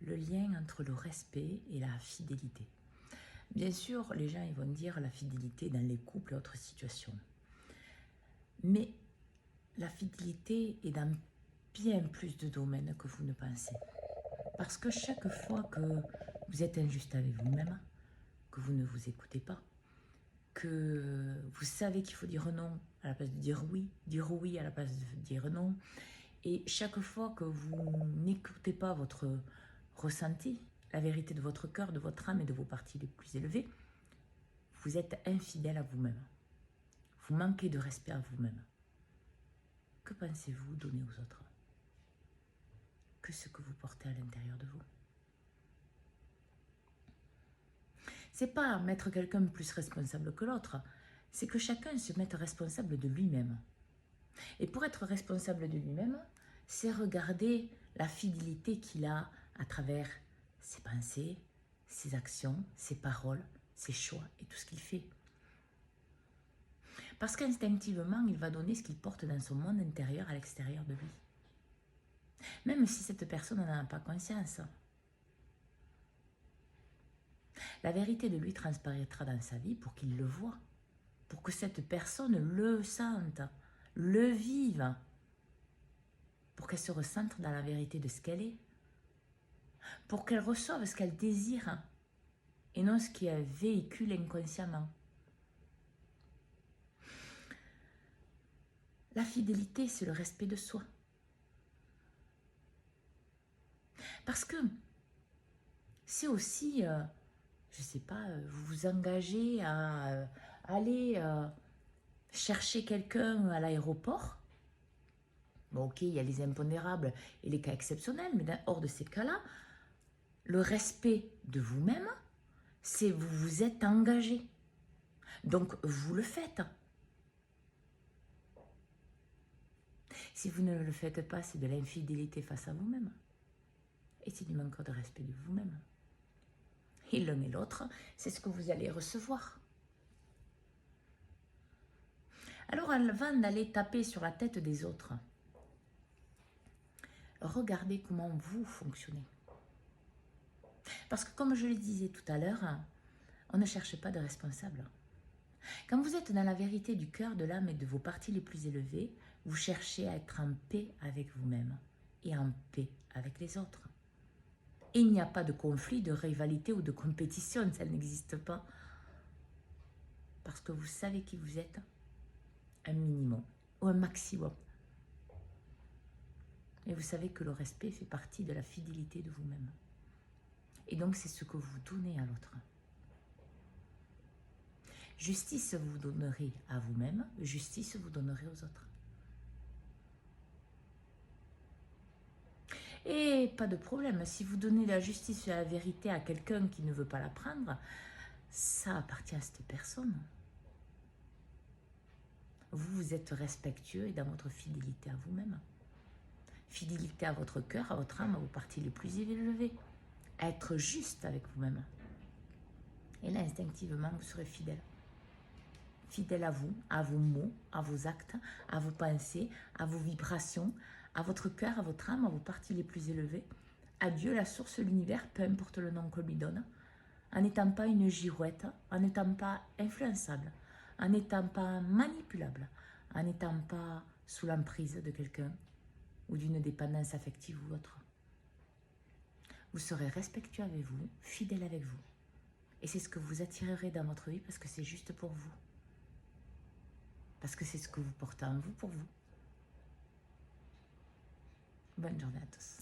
le lien entre le respect et la fidélité. Bien sûr, les gens ils vont dire la fidélité dans les couples et autres situations. Mais la fidélité est dans bien plus de domaines que vous ne pensez. Parce que chaque fois que vous êtes injuste avec vous-même, que vous ne vous écoutez pas, que vous savez qu'il faut dire non à la place de dire oui à la place de dire non, et chaque fois que vous n'écoutez pas votre ressenti, la vérité de votre cœur, de votre âme et de vos parties les plus élevées, vous êtes infidèle à vous-même. Vous manquez de respect à vous-même. Que pensez-vous donner aux autres? Que ce que vous portez à l'intérieur de vous? C'est pas mettre quelqu'un plus responsable que l'autre, c'est que chacun se mette responsable de lui-même. Et pour être responsable de lui-même, c'est regarder la fidélité qu'il a à travers ses pensées, ses actions, ses paroles, ses choix et tout ce qu'il fait. Parce qu'instinctivement, il va donner ce qu'il porte dans son monde intérieur à l'extérieur de lui. Même si cette personne n'en a pas conscience. La vérité de lui transparaîtra dans sa vie pour qu'il le voie. Pour que cette personne le sente, le vive. Pour qu'elle se recentre dans la vérité de ce qu'elle est. Pour qu'elle reçoive ce qu'elle désire. Et non ce qu'elle véhicule inconsciemment. La fidélité, c'est le respect de soi. Parce que c'est aussi, je ne sais pas, vous vous engagez à aller chercher quelqu'un à l'aéroport. Bon, ok, il y a les impondérables et les cas exceptionnels, mais hors de ces cas-là, le respect de vous-même, c'est vous vous êtes engagé. Donc, vous le faites. Si vous ne le faites pas, c'est de l'infidélité face à vous-même. Et c'est du manque de respect de vous-même. Et l'un et l'autre, c'est ce que vous allez recevoir. Alors, avant d'aller taper sur la tête des autres, regardez comment vous fonctionnez. Parce que comme je le disais tout à l'heure, on ne cherche pas de responsable. Quand vous êtes dans la vérité du cœur, de l'âme et de vos parties les plus élevées, vous cherchez à être en paix avec vous-même et en paix avec les autres. Et il n'y a pas de conflit, de rivalité ou de compétition, ça n'existe pas. Parce que vous savez qui vous êtes, un minimum ou un maximum. Et vous savez que le respect fait partie de la fidélité de vous-même. Et donc c'est ce que vous donnez à l'autre. Justice vous donnerez à vous-même, justice vous donnerez aux autres. Et pas de problème, si vous donnez la justice et la vérité à quelqu'un qui ne veut pas la prendre, ça appartient à cette personne. Vous êtes respectueux et dans votre fidélité à vous-même. Fidélité à votre cœur, à votre âme, à vos parties les plus élevées. Être juste avec vous-même. Et là, instinctivement, vous serez fidèle. Fidèle à vous, à vos mots, à vos actes, à vos pensées, à vos vibrations, à votre cœur, à votre âme, à vos parties les plus élevées. À Dieu, la source, l'univers, peu importe le nom qu'on lui donne. En n'étant pas une girouette, en n'étant pas influençable, en n'étant pas manipulable, en n'étant pas sous l'emprise de quelqu'un ou d'une dépendance affective ou autre. Vous serez respectueux avec vous, fidèle avec vous. Et c'est ce que vous attirerez dans votre vie parce que c'est juste pour vous. Parce que c'est ce que vous portez en vous pour vous. Bonne journée à tous.